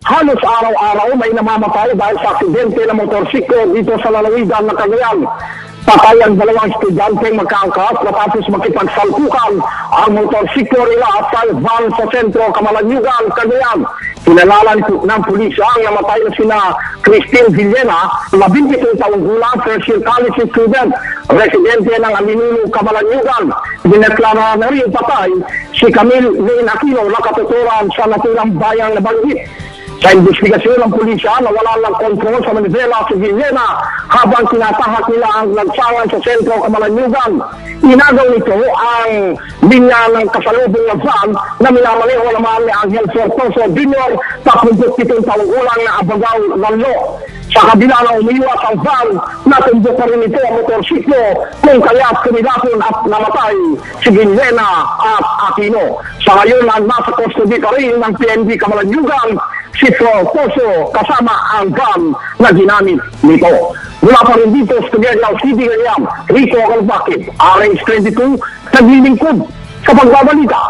Halos araw-araw may namamatay dahil sa aksidente ng motorsiklo dito sa lalawigan ng Cagayan. Patay ang dalawang estudyanteng magkaangkas matapos makipagsalpukan ang motorsiklo nila sa van sa sentro Camalaniugan, Cagayan. Kinalalan ng pulisya ang namatay na sina Christine Villena, 27 taong gulang, first year college student, residente ng Aminuno, Camalaniugan. Dineklara na rin patay si Camille Lane Aquino na katuturan sa naturang bayang nabanggit. Sa investigasyon ng pulisya, nawala ng kontrol sa Manila si Villena habang tinatahak nila ang lansangan sa sentro Camalaniugan. Inagaw nito ang linya ng kasalubong ng van na minamaneho naman ni Angel Fortoso Jr., 37 taong gulang na abagaw ng lo. Sa kabila na umiwas ang van, natumbok pa rin ito ang motorsiklo kung kaya't kumilapon at namatay si Villena at Aquino. Sa ngayon, nasa custody pa rin ng PNP Camalaniugan si Fortoso kasama ang van na ginamit nito. Mula pa rin dito sa Cagayan City, Rico Calvakit, RH22, naglilingkod sa pagbabalita.